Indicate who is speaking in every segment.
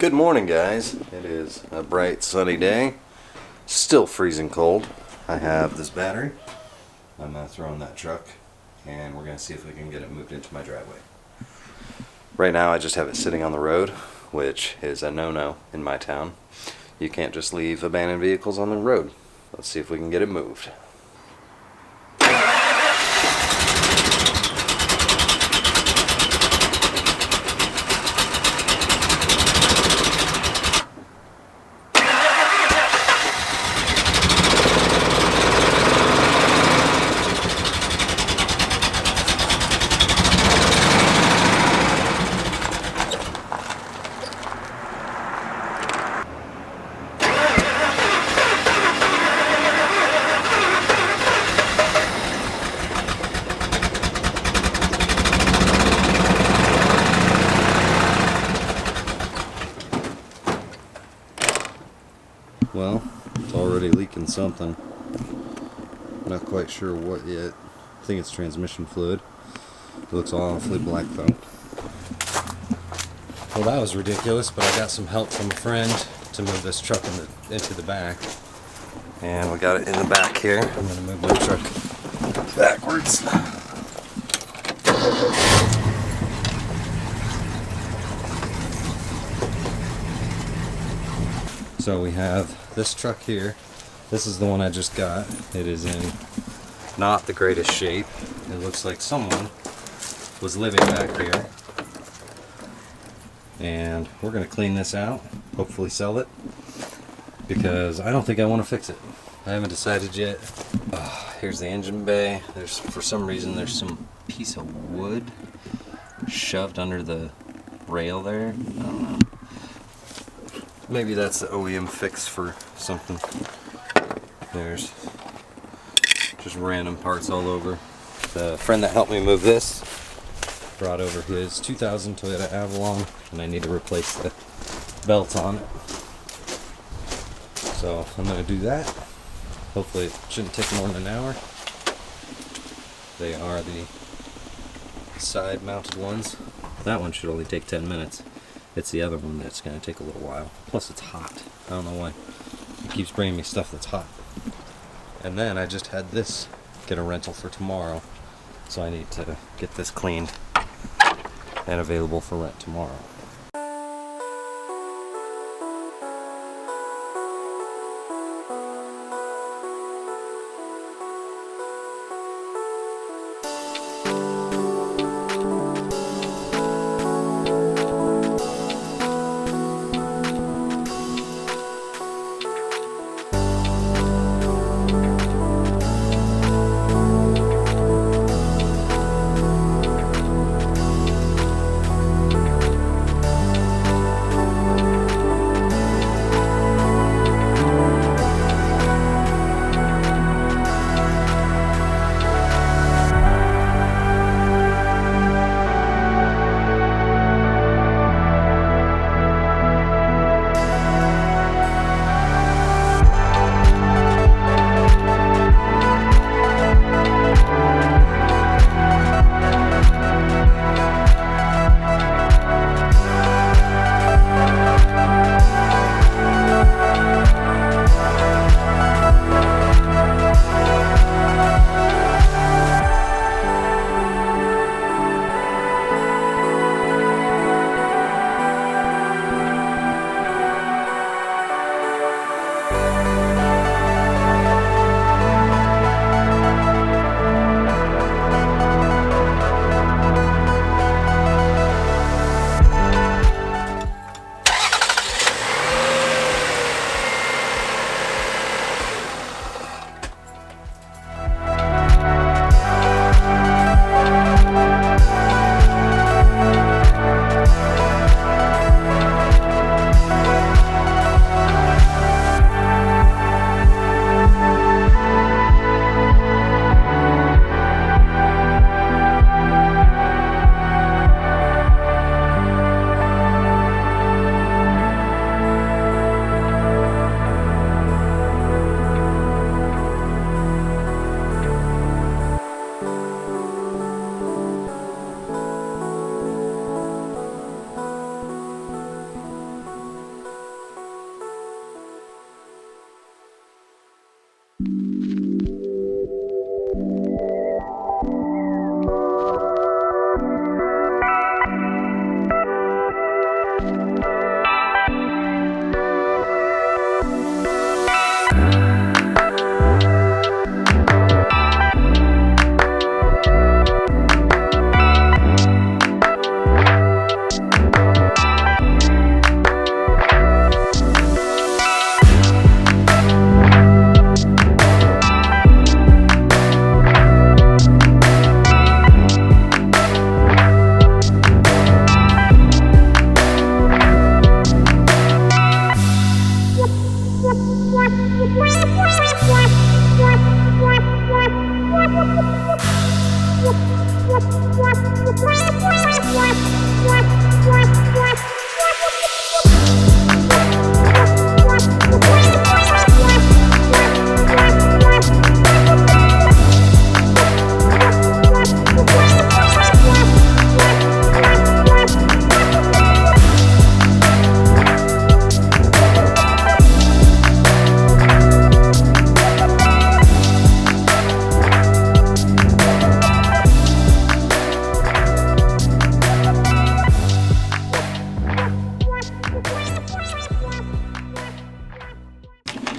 Speaker 1: Good morning, guys. It is a bright sunny day. Still freezing cold. I have this battery. I'm going to throw in that truck and we're going to see if we can get it moved into my driveway. Right now I just have it sitting on the road, which is a no-no in my town. You can't just leave abandoned vehicles on the road. Let's see if we can get it moved. Well, it's already leaking something. Not quite sure what yet. I think it's transmission fluid. It looks awfully black though. Well, that was ridiculous, but I got some help from a friend to move this truck into the back. And we got it in the back here. I'm going to move my truck backwards. So we have this truck here. This is the one I just got. It is in not the greatest shape. It looks like someone was living back here. And we're going to clean this out, hopefully sell it, because I don't think I want to fix it. I haven't decided yet. Here's the engine bay. For some reason there's some piece of wood shoved under the rail there. I don't know. Maybe that's the OEM fix for something. There's just random parts all over. The friend that helped me move this brought over his 2000 Toyota Avalon, and I need to replace the belt on it. So I'm going to do that. Hopefully it shouldn't take more than an hour. They are the side mounted ones. That one should only take 10 minutes. It's the other one that's going to take a little while. Plus it's hot. I don't know why. It keeps bringing me stuff that's hot. And then I just had this get a rental for tomorrow. So I need to get this cleaned and available for rent tomorrow.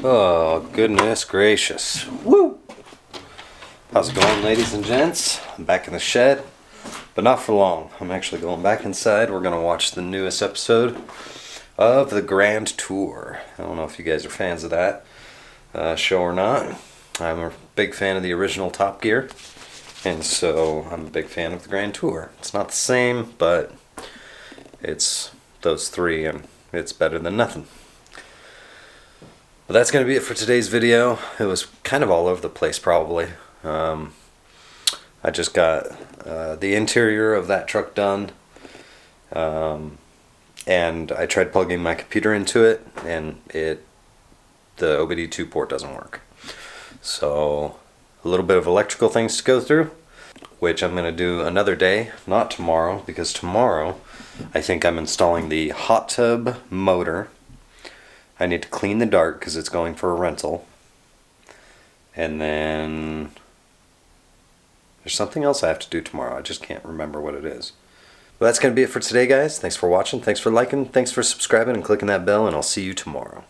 Speaker 1: Oh, goodness gracious. Woo! How's it going, ladies and gents? I'm back in the shed, but not for long. I'm actually going back inside. We're going to watch the newest episode of the Grand Tour. I don't know if you guys are fans of that show or not. I'm a big fan of the original Top Gear, and so I'm a big fan of the Grand Tour. It's not the same, but it's those three, and it's better than nothing. But that's going to be it for today's video. It was kind of all over the place, probably. I just got the interior of that truck done, and I tried plugging my computer into it, and the OBD2 port doesn't work. So a little bit of electrical things to go through, which I'm going to do another day, not tomorrow, because tomorrow I think I'm installing the hot tub motor. I need to clean the dart because it's going for a rental. And then there's something else I have to do tomorrow. I just can't remember what it is. But that's going to be it for today, guys. Thanks for watching. Thanks for liking. Thanks for subscribing and clicking that bell. And I'll see you tomorrow.